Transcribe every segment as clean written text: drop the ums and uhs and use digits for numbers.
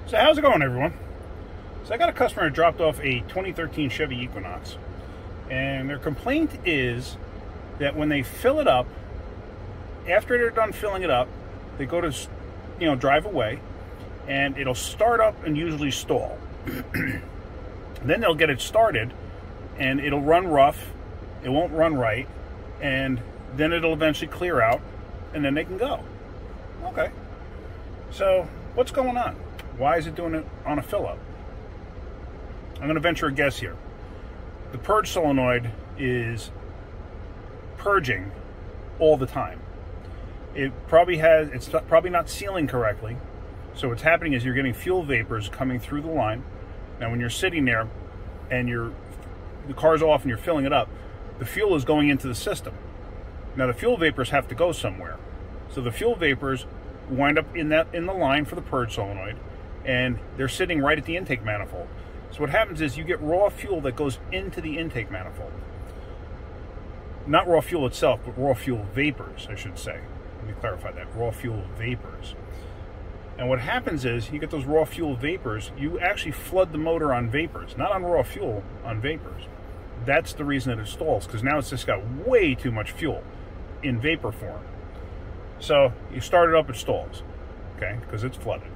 So how's it going, everyone? So I got a customer who dropped off a 2013 Chevy Equinox, and their complaint is that when they fill it up, after they're done filling it up, they go to, drive away, and it'll start up and usually stall. Then they'll get it started, and it'll run rough, it won't run right, and then it'll eventually clear out, and then they can go. Okay. So what's going on? Why is it doing it on a fill-up? I'm going to venture a guess here. The purge solenoid is purging all the time. It's probably not sealing correctly. So what's happening is you're getting fuel vapors coming through the line. Now when you're sitting there and the car's off and you're filling it up, the fuel is going into the system. Now the fuel vapors have to go somewhere. So the fuel vapors wind up in the line for the purge solenoid, and they're sitting right at the intake manifold. So what happens is you get raw fuel that goes into the intake manifold. Not raw fuel itself, but raw fuel vapors, I should say. Let me clarify that. Raw fuel vapors. And what happens is you get those raw fuel vapors, you actually flood the motor on vapors, not on raw fuel, on vapors. That's the reason that it stalls, because now it's just got way too much fuel in vapor form. So you start it up, it stalls, okay, because it's flooded.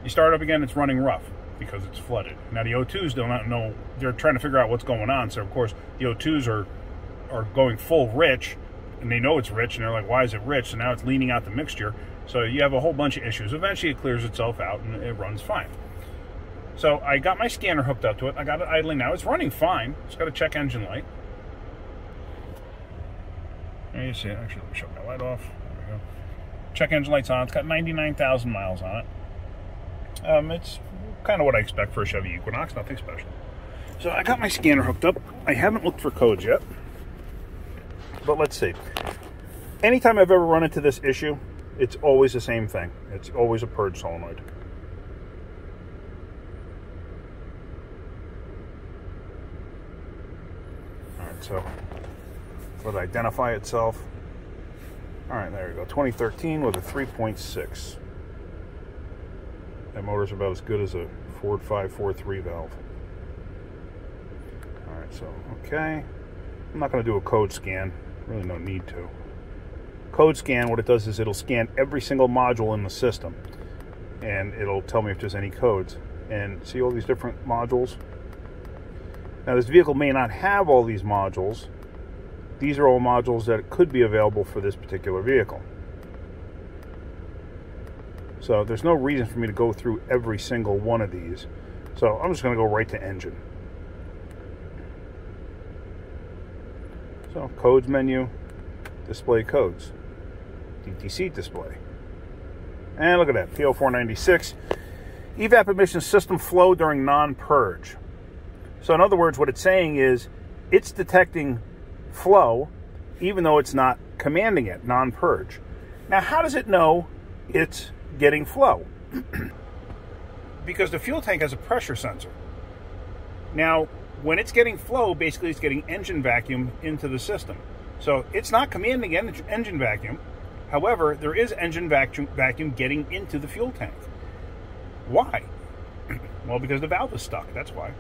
You start it up again, it's running rough because it's flooded. Now the O2s do not know, they're trying to figure out what's going on. So of course the O2s are going full rich, and they know it's rich, and they're like, why is it rich? So now it's leaning out the mixture. So you have a whole bunch of issues. Eventually it clears itself out and it runs fine. So I got my scanner hooked up to it. I got it idling now. It's running fine. It's got a check engine light. There you see it. Actually, let me shut my light off. There we go. Check engine light's on. It's got 99,000 miles on it. It's kind of what I expect for a Chevy Equinox. Nothing special. So I got my scanner hooked up. I haven't looked for codes yet. But let's see. Anytime I've ever run into this issue, it's always the same thing. It's always a purge solenoid. Alright, so let it identify itself. Alright, there we go. 2013 with a 3.6. That motor's about as good as a Ford 543 valve. Alright, so, okay. I'm not going to do a code scan. Really no need to. Code scan, what it does is it'll scan every single module in the system, and it'll tell me if there's any codes. And see all these different modules? Now this vehicle may not have all these modules. These are all modules that could be available for this particular vehicle. So there's no reason for me to go through every single one of these. So I'm just going to go right to engine. So codes menu, display codes, DTC display. And look at that, P0496. Evap emission system flow during non-purge. So in other words, what it's saying is it's detecting flow even though it's not commanding it, non-purge. Now how does it know it's getting flow? Because the fuel tank has a pressure sensor. Now when it's getting flow, basically it's getting engine vacuum into the system. So it's not commanding engine vacuum. However, there is engine vacuum getting into the fuel tank. Why? Well, because the valve is stuck. That's why.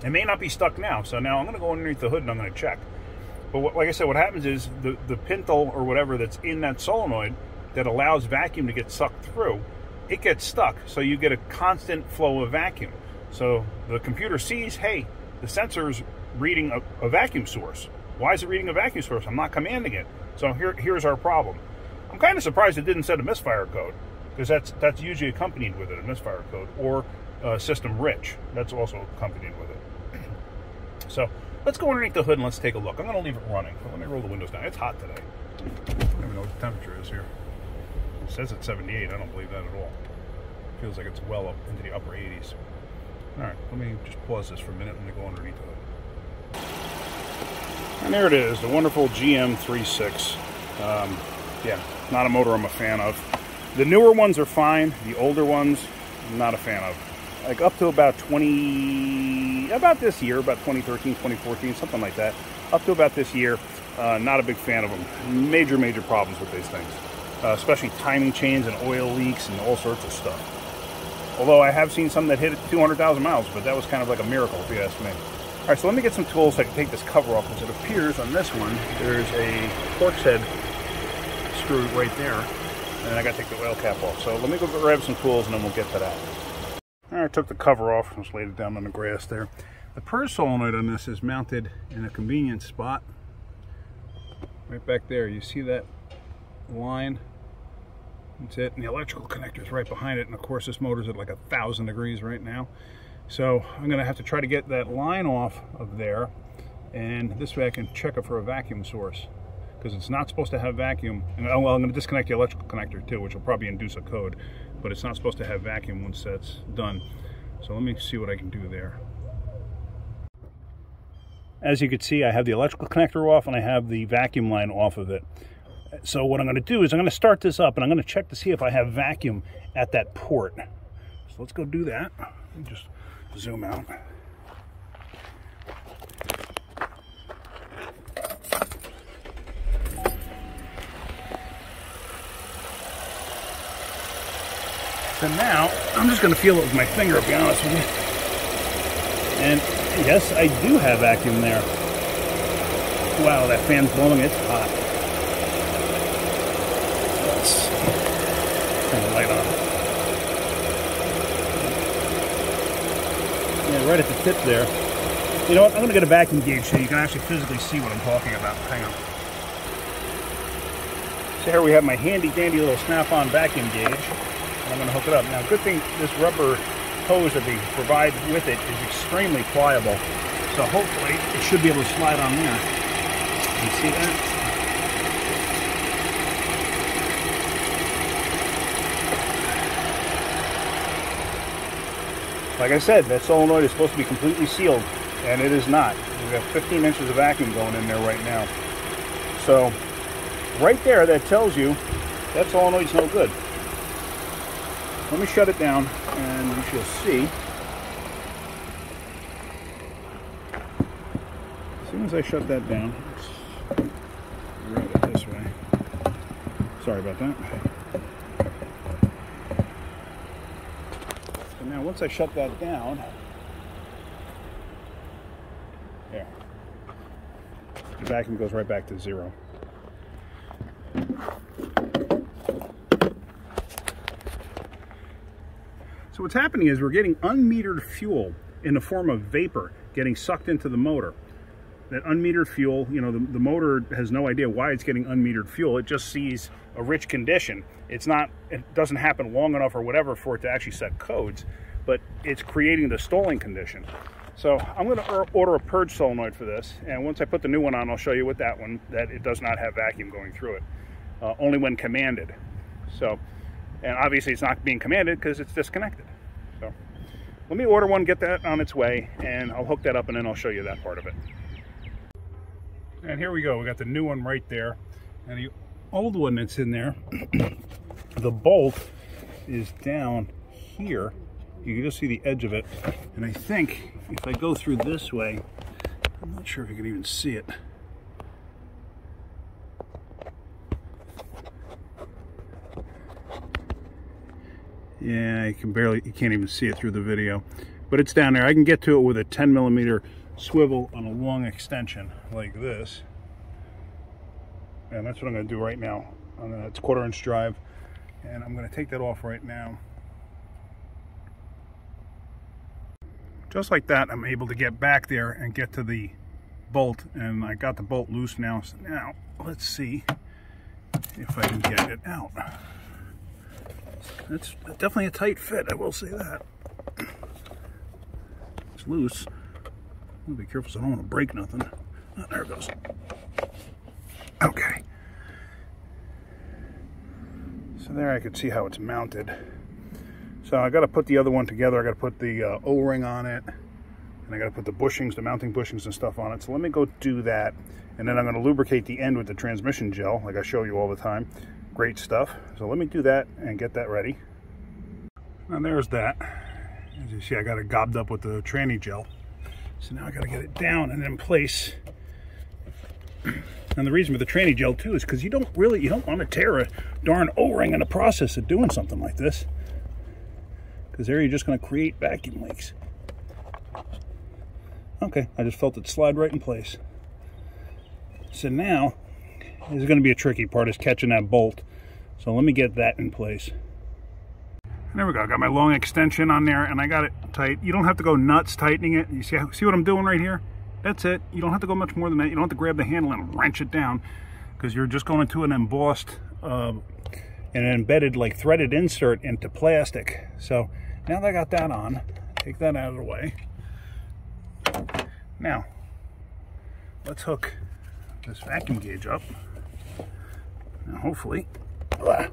It may not be stuck now. So now I'm going to go underneath the hood and I'm going to check. But like I said, what happens is the pintle or whatever that's in that solenoid that allows vacuum to get sucked through, it gets stuck. So you get a constant flow of vacuum. So the computer sees, hey, the sensor's reading a vacuum source. Why is it reading a vacuum source? I'm not commanding it. So here's our problem. I'm kind of surprised it didn't set a misfire code, because that's usually accompanied with it, a misfire code, or system rich. That's also accompanied with it. So let's go underneath the hood and let's take a look. I'm going to leave it running. But let me roll the windows down. It's hot today. I don't even know what the temperature is here. It says it's 78. I don't believe that at all. It feels like it's well up into the upper 80s. Alright, let me just pause this for a minute and go underneath the hood. And there it is, the wonderful GM36. Yeah, not a motor I'm a fan of. The newer ones are fine. The older ones, I'm not a fan of. Like up to about this year, about 2013, 2014, something like that. Up to about this year, not a big fan of them. Major problems with these things. Especially timing chains and oil leaks and all sorts of stuff. Although I have seen some that hit 200,000 miles, but that was kind of like a miracle if you ask me. All right, so let me get some tools so I can take this cover off, because it appears on this one there's a Torx head screw right there, and I got to take the oil cap off. So let me go grab some tools and then we'll get to that. All right, I took the cover off, just laid it down on the grass there. The purge solenoid on this is mounted in a convenient spot right back there. You see that line? That's it, and the electrical connector is right behind it, and of course this motor's at like 1,000 degrees right now. So I'm going to have to try to get that line off of there, and this way I can check it for a vacuum source, because it's not supposed to have vacuum. And, oh, well, I'm going to disconnect the electrical connector too, which will probably induce a code, but it's not supposed to have vacuum once that's done. So let me see what I can do there. As you can see, I have the electrical connector off and I have the vacuum line off of it. So what I'm going to do is I'm going to start this up and I'm going to check to see if I have vacuum at that port. So let's go do that. Let me just zoom out. So now I'm just going to feel it with my finger, to be honest with you. And yes, I do have vacuum there. Wow, that fan's blowing, it's hot. Let's turn the light on. Yeah, right at the tip there. You know what, I'm going to get a vacuum gauge so you can actually physically see what I'm talking about. Hang on. So here we have my handy dandy little snap-on vacuum gauge. And I'm going to hook it up. Now, good thing this rubber hose that they provide with it is extremely pliable. So hopefully it should be able to slide on there. You see that? Like I said, that solenoid is supposed to be completely sealed, and it is not. We've got 15 inches of vacuum going in there right now. So right there, that tells you that solenoid's no good. Let me shut it down, and you shall see. As soon as I shut that down, let's grab it this way. Sorry about that. So now once I shut that down, there, the vacuum goes right back to zero. So what's happening is we're getting unmetered fuel in the form of vapor getting sucked into the motor. That unmetered fuel, you know, the motor has no idea why it's getting unmetered fuel. It just sees a rich condition. It doesn't happen long enough or whatever for it to actually set codes, but it's creating the stalling condition. So I'm going to order a purge solenoid for this, and once I put the new one on, I'll show you with that one that it does not have vacuum going through it, only when commanded. So, and obviously it's not being commanded because it's disconnected. So let me order one, get that on its way, and I'll hook that up and then I'll show you that part of it. And here we go, we got the new one right there, and the old one that's in there, the bolt is down here. You can just see the edge of it, and I think if I go through this way, I'm not sure if you can even see it. Yeah, you can't even see it through the video, but it's down there. I can get to it with a 10mm swivel on a long extension like this, and that's what I'm going to do right now. It's 1/4 inch drive, and I'm going to take that off right now. Just like that, I'm able to get back there and get to the bolt, and I got the bolt loose now. So now let's see if I can get it out. It's definitely a tight fit, I will say that. It's loose. I'm gonna be careful so I don't want to break nothing. Oh, there it goes. Okay. So there I could see how it's mounted. So I got to put the other one together. I got to put the O-ring on it, and I got to put the bushings, the mounting bushings and stuff on it. So let me go do that, and then I'm going to lubricate the end with the transmission gel, like I show you all the time. Great stuff. So let me do that and get that ready. And there's that. As you see, I got it gobbed up with the tranny gel. So now I got to get it down and in place. And the reason for the tranny gel too is because you don't want to tear a darn O-ring in the process of doing something like this. because there you're just going to create vacuum leaks. Okay, I just felt it slide right in place. So now, this is going to be a tricky part, is catching that bolt. So let me get that in place. And there we go. I got my long extension on there, and I got it tight. You don't have to go nuts tightening it. You see what I'm doing right here? That's it. You don't have to go much more than that. You don't have to grab the handle and wrench it down, because you're just going into an embossed and embedded, like threaded insert into plastic. So now that I got that on, take that out of the way. Now, let's hook this vacuum gauge up. Now hopefully, get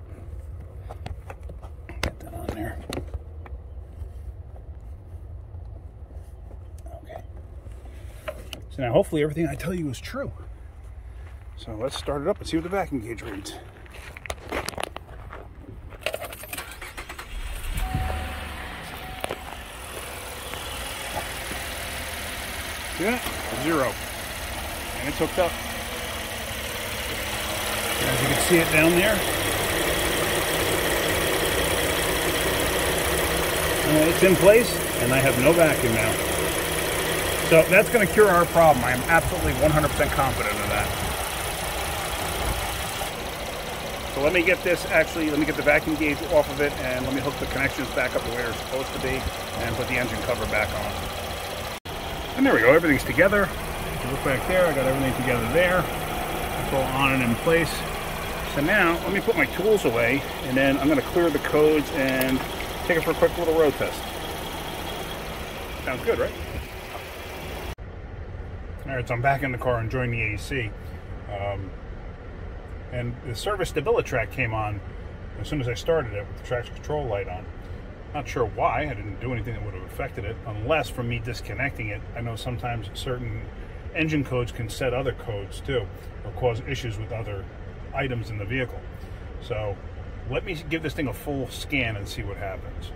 that on there. Okay. So now hopefully everything I tell you is true. So let's start it up and see what the vacuum gauge reads. See that? 0. And it's hooked up. As you can see it down there. And it's in place, and I have no vacuum now. So that's going to cure our problem. I am absolutely 100% confident of that. So let me get this, let me get the vacuum gauge off of it, and let me hook the connections back up to where they're supposed to be, and put the engine cover back on. And there we go, everything's together. If you look back there, I got everything together there. It's all on and in place. So now, let me put my tools away, and then I'm going to clear the codes and take it for a quick little road test. Sounds good, right? Alright, so I'm back in the car enjoying the AC. And the service StabiliTrak came on as soon as I started it with the traction control light on. Not sure why. I didn't do anything that would have affected it, unless from me disconnecting it. I know sometimes certain engine codes can set other codes too, or cause issues with other items in the vehicle. So let me give this thing a full scan and see what happens.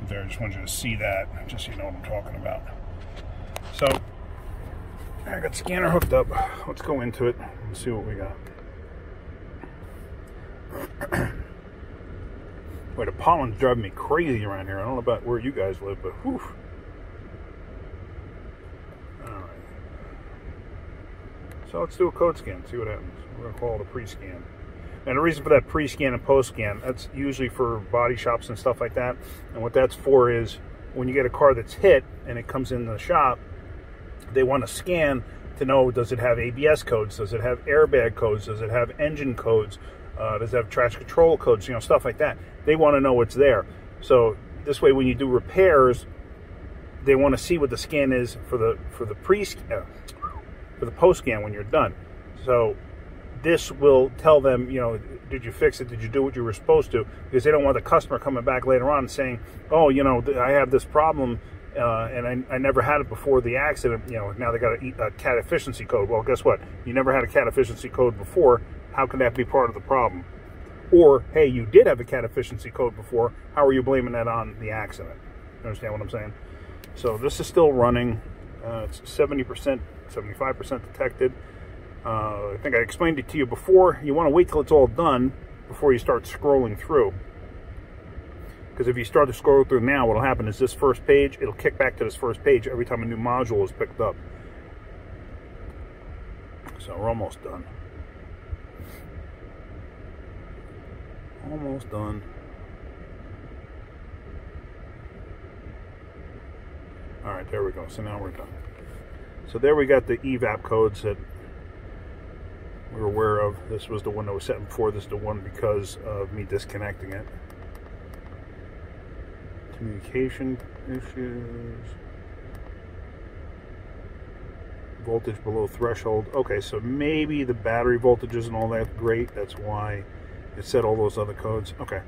There, I just wanted you to see that, just so you know what I'm talking about. So I got the scanner hooked up. Let's go into it and see what we got. Boy, the pollen's driving me crazy around here. I don't know about where you guys live, but whew. Alright. So let's do a code scan, see what happens. We're going to call it a pre-scan. And the reason for that pre-scan and post-scan, that's usually for body shops and stuff like that. And what that's for is when you get a car that's hit and it comes in the shop, they want to scan to know, does it have ABS codes? Does it have airbag codes? Does it have engine codes? Does it have traction control codes? You know, stuff like that. They want to know what's there. So this way, when you do repairs, they want to see what the scan is for the post scan when you're done. So this will tell them, you know, did you fix it? Did you do what you were supposed to? Because they don't want the customer coming back later on and saying, oh, you know, I have this problem. And I never had it before the accident. You know, now they got a CAT efficiency code. Well, guess what? You never had a CAT efficiency code before. How can that be part of the problem? Or, hey, you did have a CAT efficiency code before. How are you blaming that on the accident? You understand what I'm saying? So this is still running. It's 70%, 75% detected. I think I explained it to you before. You want to wait till it's all done before you start scrolling through. Because if you start to scroll through now, what will happen is this first page, it'll kick back to this first page every time a new module is picked up. So we're almost done. Almost done. Alright, there we go. So now we're done. So there we got the evap codes that we were aware of. This was the one that was set before. This is the one because of me disconnecting it. Communication issues. Voltage below threshold. Okay, so maybe the battery voltage isn't all that great. That's why it set all those other codes. Okay,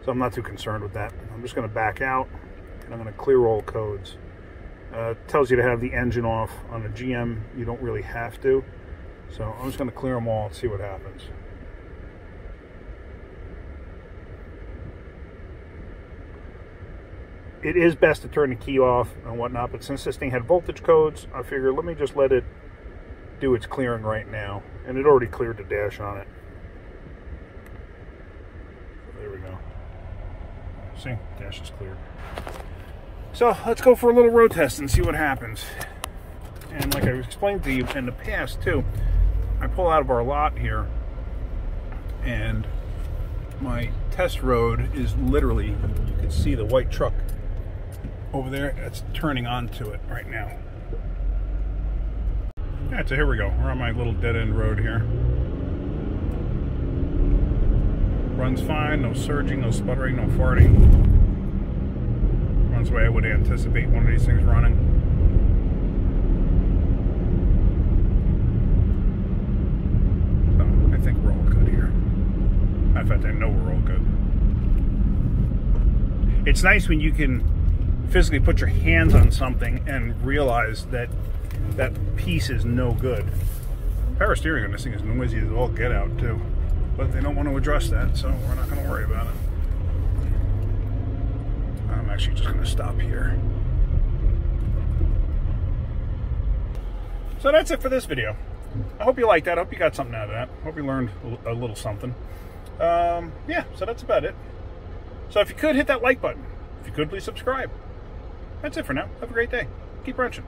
so I'm not too concerned with that. I'm just going to back out and I'm going to clear all codes. It tells you to have the engine off. On a GM, you don't really have to. So I'm just going to clear them all and see what happens. It is best to turn the key off and whatnot, but since this thing had voltage codes, I figured let me just let it do its clearing right now. And it already cleared the dash on it. So there we go. See, dash is cleared. So let's go for a little road test and see what happens. And like I explained to you in the past too, I pull out of our lot here and my test road is literally, you can see the white truck over there that's turning onto it right now. Yeah, so here we go. We're on my little dead-end road here. Runs fine, no surging, no sputtering, no farting. Runs the way I would anticipate one of these things running. So I think we're all good here. In fact, I know we're all good. It's nice when you can physically put your hands on something and realize that that piece is no good. Power steering on this thing is noisy as all get out too, but they don't want to address that, so we're not going to worry about it. I'm actually just going to stop here. So that's it for this video. I hope you liked that. I hope you got something out of that. I hope you learned a little something. Yeah, so that's about it. So if you could, hit that like button. If you could, please subscribe. That's it for now. Have a great day. Keep wrenching.